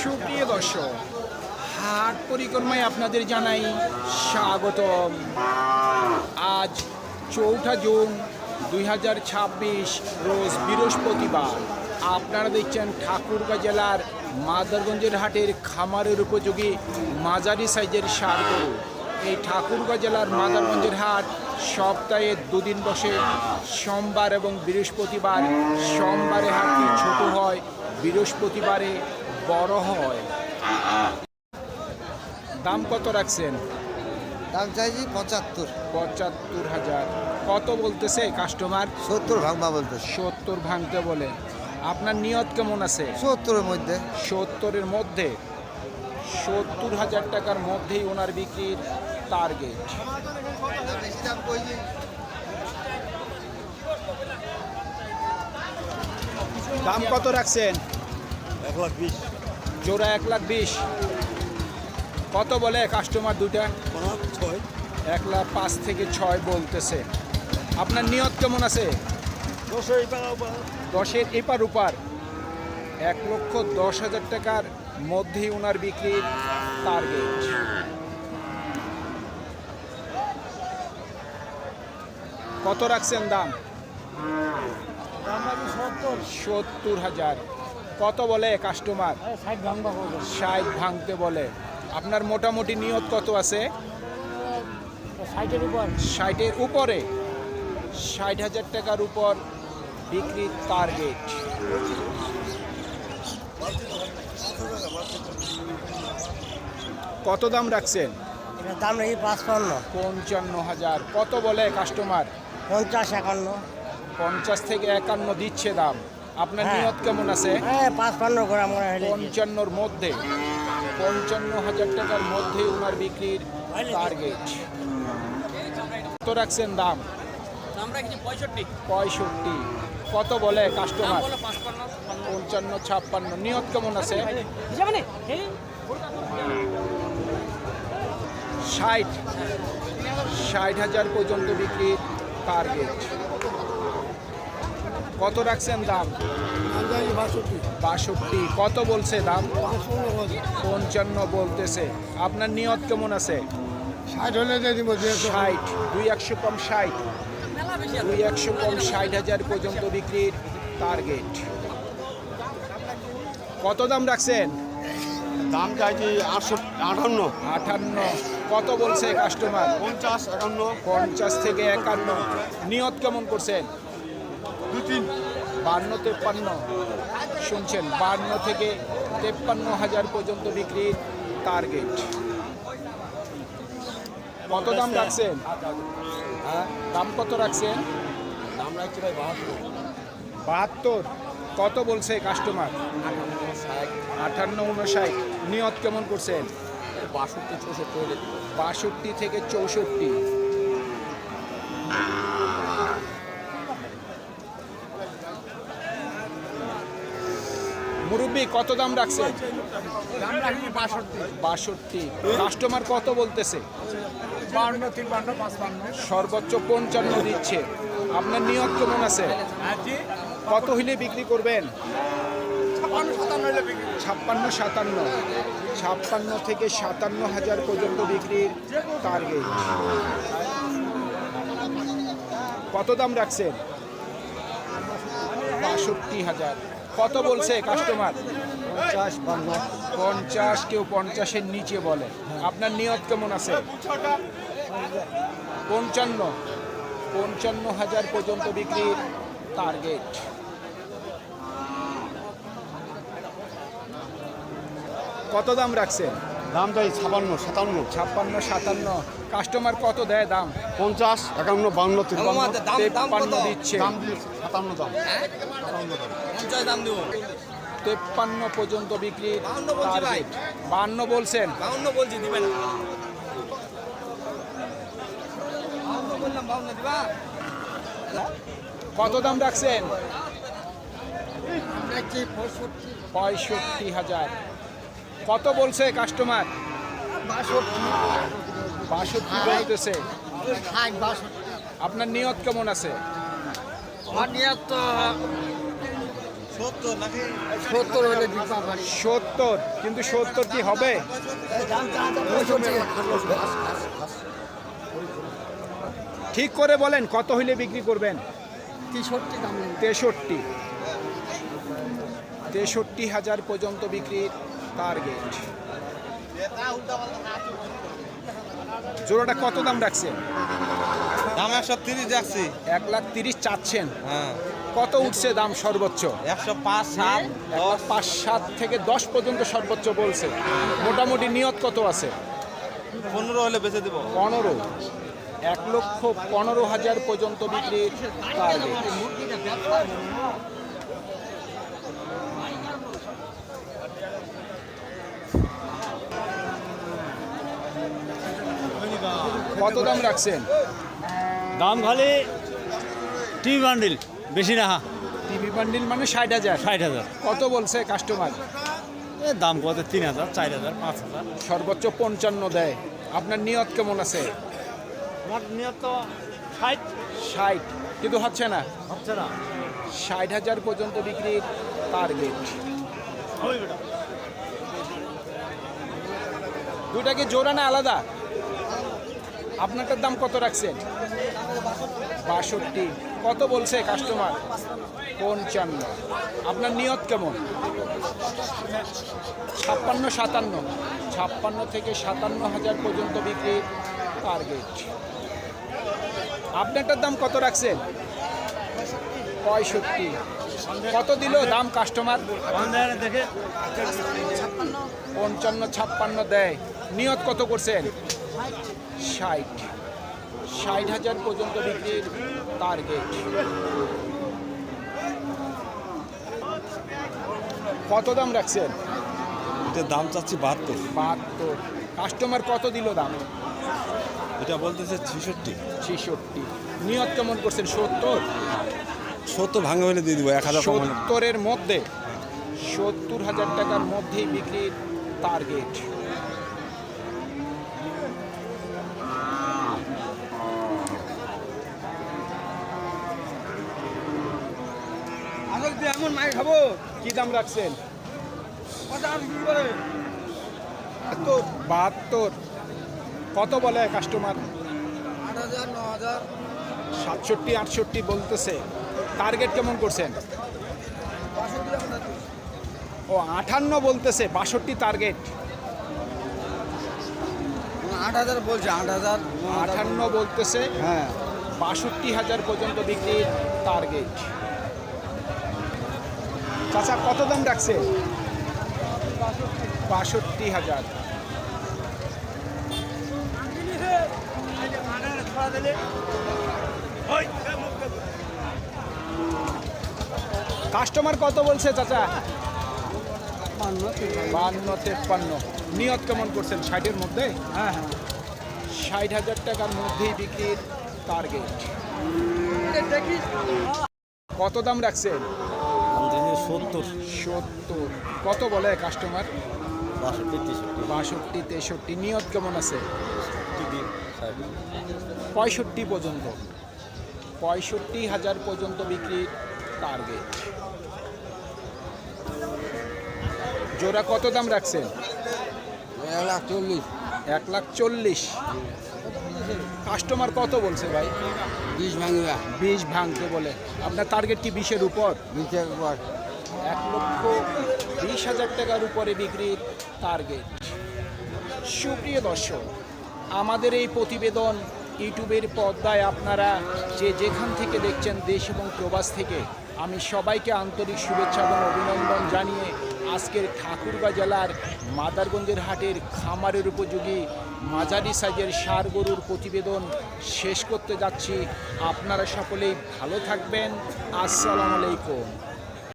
সুপ্রিয় দর্শক, হাট পরিক্রমায় আপনাদের জানাই স্বাগতম। আজ 4 জুন 2026 রোজ বৃহস্পতিবার। আপনারা দেখছেন ঠাকুরগাঁ জেলার মাদারগঞ্জের হাটের খামারের উপযোগী মাঝারি সাইজের ষাঁড় গরু। এই ঠাকুরগাঁ জেলার মাদারগঞ্জের হাট সপ্তাহে দুদিন বসে, সোমবার এবং বৃহস্পতিবার। সোমবারে হাটটি ছোট হয়, বৃহস্পতিবারে বড় হয়। দাম কত রাখছেন? দাম চাইছি ৭৫,০০০। কত বলতেছে কাস্টমার? 70 ভাঙবা বলতে। ৭০ ভাঙতে বলে। আপনার নিয়ত কেমন আছে? 70-এর মধ্যে। ৭০-এর মধ্যে, ৭০,০০০ টাকার মধ্যেই ওনার বিক্রির টার্গেট। দাম কত রাখছেন? 1,20,000। জোড়া 1,20,000। কত বলে কাস্টমার দুইটা? 1,05,000 থেকে 6 বলতেছে। আপনার নিয়ত কেমন আছে? 10-এর এপার ওপার। 1,10,000 টাকার মধ্যেই ওনার বিক্রির টার্গেট। কত রাখছেন দাম? ৭০,০০০। কত বলে কাস্টমার? 60 ভাঙতে বলে। আপনার মোটামুটি নিয়ত কত আছে? 60-এর উপরে। 60,000 টাকার উপর বিক্রির টার্গেট। কত দাম রাখছেন? দাম নাকি 55। 55,000। কত বলে কাস্টমার? 50-51। 50 থেকে 51 দিচ্ছে দাম। আপনার নিয়ত কেমন আছে? 55 করে মনে হয়। 55-র মধ্যে, 55,000 টাকার মধ্যে ওনার বিক্রির টার্গেট। কত রাখছেন দাম? 65। কত বলে কাস্টমার? 55-56। নিয়ত কেমন আছে? 60,000 পর্যন্ত বিক্রির টার্গেট। কত রাখছেন দাম? 62। কত বলছে দাম? 55 বলতেছে। আপনার নিয়ত কেমন আছে? 60 হলে দিয়ে দিব। 60। 2-100 কম 60। 2-100 কম 60,000 পর্যন্ত বিক্রির টার্গেট। কত দাম রাখছেন? দাম চাইছি 58। 58। কত বলছে কাস্টমার? 50-51। 50 থেকে 51। নিয়ত কেমন করছেন? 2-3। 52-53। শুনছেন, 52 থেকে 53,000 পর্যন্ত বিক্রির টার্গেট। কত দাম রাখছেন? দাম কত রাখছেন? দাম রাখছি ভাই 72। কত বলছে কাস্টমার? 58-59। নিয়ত কেমন করছেন? 62-64। 62 থেকে 64। মুরব্বী কত দাম রাখছেন? দাম রাখছি 62। কাস্টমার কত বলতেছে? 52-53-55। সর্বোচ্চ 55 দিচ্ছে। আপনার নিয়ত কেমন আছে? কত হইলে বিক্রি করবেন? 56-57। 56 থেকে 57,000 পর্যন্ত বিক্রির টার্গেট। কত দাম রাখছেন? 62,000। কত বলছে কাস্টমার? 50। কেউ 50-এর নিচে বলে। আপনার নিয়ত কেমন আছে? 55,000 পর্যন্ত বিক্রির টার্গেট। কত দাম রাখছেন? দাম চাই 56-57। 56-57। কাস্টমার কত দেয় দাম? 50-51-52-53। 53 দিচ্ছে। দাম দিয়ে 57 দাম। 53 পর্যন্ত বিক্রির টার্গেট। 52 বলছেন? 52 বলছি, দিবেন না। কত দাম রাখছেন? 65। 65,000। কত বলছে কাস্টমার? 62 বলতেছে। আপনার নিয়ত কেমন আছে? 70 হলে দিবা পারি 70, কিন্তু 70 কি হবে? ঠিক করে বলেন কত হইলে বিক্রি করবেন? 63 দাম নেই। 63,000 পর্যন্ত বিক্রির টার্গেট। জোড়াটা কত দাম রাখছেন? দাম 130 যাচ্ছি। 1,30,000 চাচ্ছেন। হ্যাঁ, কত উঠছে দাম সর্বোচ্চ? 105, 7, 10, 5, 7 থেকে 10 পর্যন্ত সর্বোচ্চ বলছে। মোটামুটি নিয়ত কত আছে? 15 হলে বেচে দেবো। 15, 1,15,000 পর্যন্ত বিক্রির টার্গেট। কত দাম রাখছেন? দাম খালি টিভি বান্ডিল বেশি না। টিভি বান্ডিল মানে 60,000। 60,000। কত বলছে কাস্টমার? দাম কত? 3,000, 4,000, 5,000। সর্বোচ্চ 55 দেয়। আপনার নিয়ত কেমন আছে? আমার নিয়ত তো 60 60, কিন্তু হচ্ছে না। হচ্ছে না। 60,000 পর্যন্ত বিক্রির টার্গেট। ওই বেটা দুইটা কি জোড়া না আলাদা? আপনারটার দাম কত রাখছেন? 62। কত বলছে কাস্টমার? 55। আপনার নিয়ত কেমন? 56, 57। 56 থেকে 57,000 পর্যন্ত বিক্রির টার্গেট। আপনারটার দাম কত রাখছেন? 65। কত দিল দাম কাস্টমার? দেখে 55, 56 দেয়। নিয়ত কত করছেন? 60। 60,000 পর্যন্ত বিক্রির টার্গেট। কত দাম রাখছেন? এটার দাম চাচ্ছি 72। 72। কাস্টমার কত দিল দাম? এটা বলতেছে 66। 66। নিয়ত কেমন করছেন? 70। 70 ভাঙা হলে দিয়ে দিব, 1000 কম হলে। 70-এর মধ্যে, 70,000 টাকার মধ্যেই বিক্রির টার্গেট। এমন মাই খাবো কি দাম রাখছেন? 72। কত বলে কাস্টমার? 8,000, 9,000। 67, 68 বলতেছে। টার্গেট কেমন করছেন? 62 ও 58 বলতেছে, 62 টার্গেট। 8,000 বলছে, 8,000। 58 বলতেছে, হ্যাঁ 62,000 পর্যন্ত বিক্রির টার্গেট। চাচা কত দাম রাখছে? 62,000। কাস্টমার কত বলছে চাচা? 52, 53। নিয়ত কেমন করছেন? 60-এর মধ্যে? হ্যাঁ হ্যাঁ 60,000 টাকার মধ্যেই বিক্রির টার্গেট। কত দাম রাখছেন? 70, 70। কত বলে কাস্টমার? 62, 62, 63। নিয়ত কেমন আছে? 65 পর্যন্ত। 65,000 পর্যন্ত বিক্রির টার্গেট। জোড়া কত দাম রাখছেন? 1,40,000। 1,40,000। কাস্টমার কত বলছে ভাই? 20 ভাঙিবা 20 ভাঙতে বলে। আপনার টার্গেট কি 20-এর উপর? 20 একবার 1,20,000 টাকার উপরে বিক্রির টার্গেট। সুপ্রিয় দর্শক, আমাদের এই প্রতিবেদন ইউটিউবের পর্দায় আপনারা যে যেখান থেকে দেখছেন, দেশ এবং প্রবাস থেকে, আমি সবাইকে আন্তরিক শুভেচ্ছা এবং অভিনন্দন জানিয়ে আজকের ঠাকুরগাঁ জেলার মাদারগঞ্জের হাটের খামারের উপযোগী মাঝারি সাইজের ষাঁড় গরুর প্রতিবেদন শেষ করতে যাচ্ছি। আপনারা সকলেই ভালো থাকবেন। আসসালামু আলাইকুম।